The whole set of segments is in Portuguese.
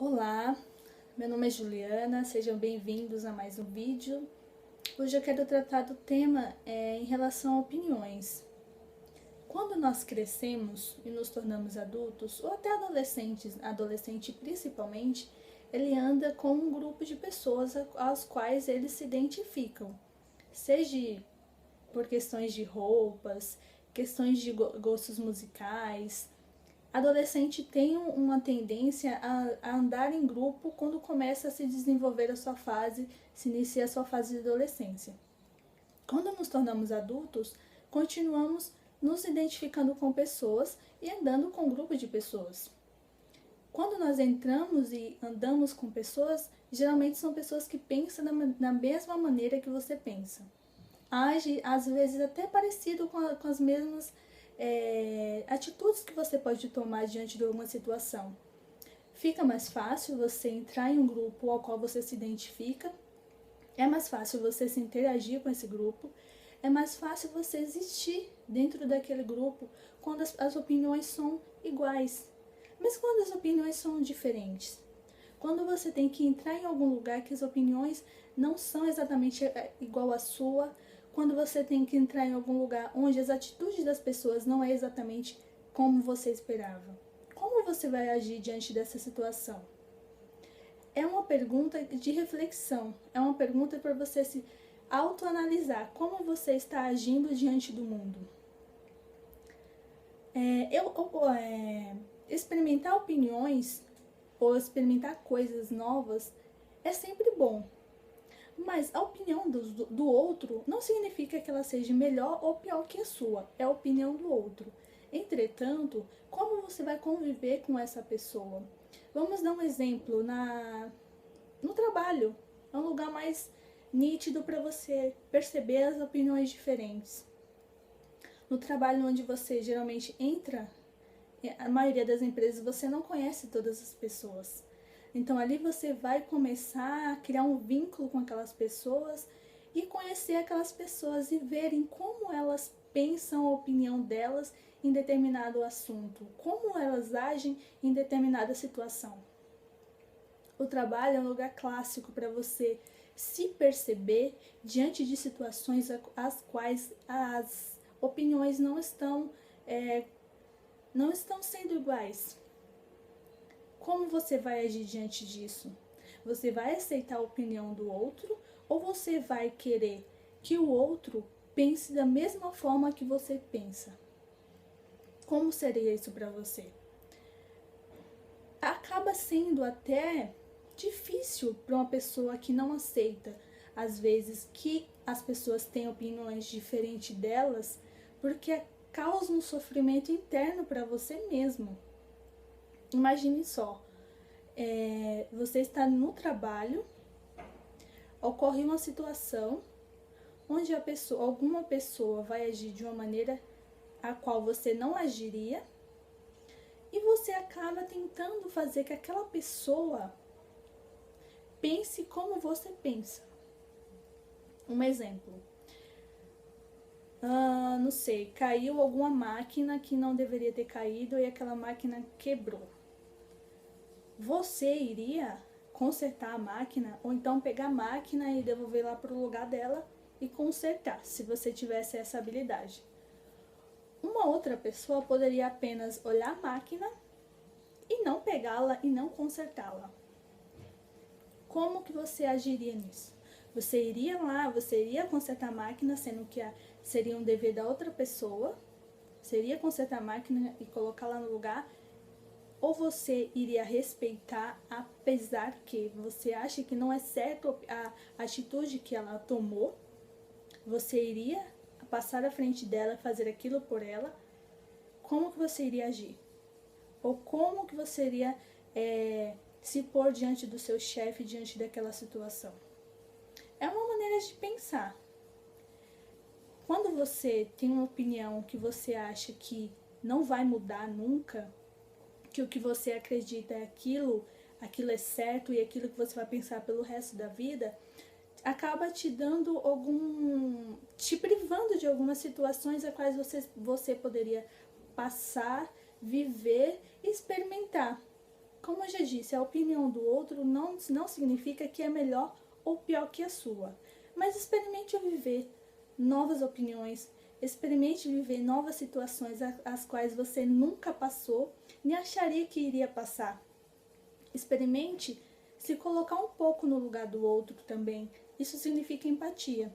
Olá, meu nome é Juliana, sejam bem-vindos a mais um vídeo. Hoje eu quero tratar do tema em relação a opiniões. Quando nós crescemos e nos tornamos adultos, ou até adolescente principalmente, ele anda com um grupo de pessoas às quais eles se identificam, seja por questões de roupas, questões de gostos musicais. Adolescente tem uma tendência a andar em grupo quando começa a se desenvolver a sua fase, se inicia a sua fase de adolescência. Quando nos tornamos adultos, continuamos nos identificando com pessoas e andando com um grupo de pessoas. Quando nós entramos e andamos com pessoas, geralmente são pessoas que pensam da mesma maneira que você pensa. Age, às vezes, até parecido com as mesmas atitudes que você pode tomar diante de alguma situação. Fica mais fácil você entrar em um grupo ao qual você se identifica, é mais fácil você se interagir com esse grupo, é mais fácil você existir dentro daquele grupo quando as opiniões são iguais. Mas quando as opiniões são diferentes? Quando você tem que entrar em algum lugar que as opiniões não são exatamente igual à sua, quando você tem que entrar em algum lugar onde as atitudes das pessoas não é exatamente como você esperava. Como você vai agir diante dessa situação? É uma pergunta de reflexão, é uma pergunta para você se autoanalisar, como você está agindo diante do mundo. Experimentar opiniões ou experimentar coisas novas é sempre bom. Mas a opinião do outro não significa que ela seja melhor ou pior que a sua, é a opinião do outro. Entretanto, como você vai conviver com essa pessoa? Vamos dar um exemplo no trabalho. É um lugar mais nítido para você perceber as opiniões diferentes. No trabalho onde você geralmente entra, a maioria das empresas você não conhece todas as pessoas. Então ali você vai começar a criar um vínculo com aquelas pessoas e conhecer aquelas pessoas e verem como elas pensam a opinião delas em determinado assunto, como elas agem em determinada situação. O trabalho é um lugar clássico para você se perceber diante de situações às quais as opiniões não estão sendo iguais. Como você vai agir diante disso? Você vai aceitar a opinião do outro ou você vai querer que o outro pense da mesma forma que você pensa? Como seria isso para você? Acaba sendo até difícil para uma pessoa que não aceita, às vezes, que as pessoas têm opiniões diferentes delas, porque causa um sofrimento interno para você mesmo. Imagine só, você está no trabalho, ocorre uma situação onde alguma pessoa vai agir de uma maneira a qual você não agiria e você acaba tentando fazer que aquela pessoa pense como você pensa. Um exemplo. Não sei, caiu alguma máquina que não deveria ter caído e aquela máquina quebrou. Você iria consertar a máquina ou então pegar a máquina e devolver lá para o lugar dela e consertar, se você tivesse essa habilidade. Uma outra pessoa poderia apenas olhar a máquina e não pegá-la e não consertá-la. Como que você agiria nisso? Você iria lá, você iria consertar a máquina, sendo que seria um dever da outra pessoa, seria consertar a máquina e colocá-la no lugar, ou você iria respeitar, apesar que você acha que não é certo a atitude que ela tomou, você iria passar à frente dela, fazer aquilo por ela? Como que você iria agir? Ou como que você iria se pôr diante do seu chefe, diante daquela situação? É uma maneira de pensar. Quando você tem uma opinião que você acha que não vai mudar nunca, que o que você acredita é aquilo é certo e aquilo que você vai pensar pelo resto da vida, acaba te dando te privando de algumas situações a quais você poderia passar, viver e experimentar. Como eu já disse, a opinião do outro não significa que é melhor ou pior que a sua. Mas experimente viver novas opiniões, experimente viver novas situações as quais você nunca passou nem acharia que iria passar. Experimente se colocar um pouco no lugar do outro também. Isso significa empatia.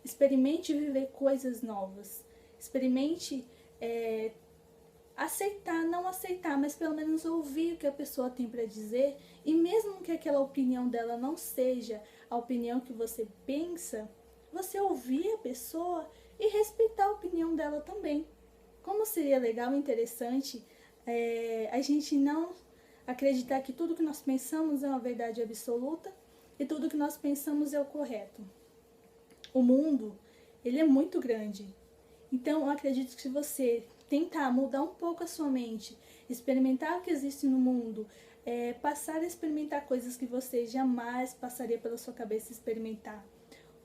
Experimente viver coisas novas. Experimente aceitar, não aceitar, mas pelo menos ouvir o que a pessoa tem para dizer. E mesmo que aquela opinião dela não seja a opinião que você pensa, você ouvir a pessoa e respeitar a opinião dela também. Como seria legal e interessante a gente não acreditar que tudo que nós pensamos é uma verdade absoluta e tudo que nós pensamos é o correto. O mundo, ele é muito grande. Então, eu acredito que se você tentar mudar um pouco a sua mente, experimentar o que existe no mundo, passar a experimentar coisas que você jamais passaria pela sua cabeça experimentar,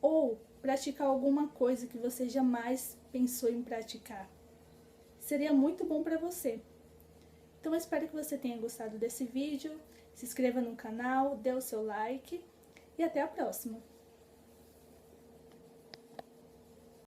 ou praticar alguma coisa que você jamais pensou em praticar, seria muito bom para você. Então eu espero que você tenha gostado desse vídeo, se inscreva no canal, dê o seu like e até a próxima!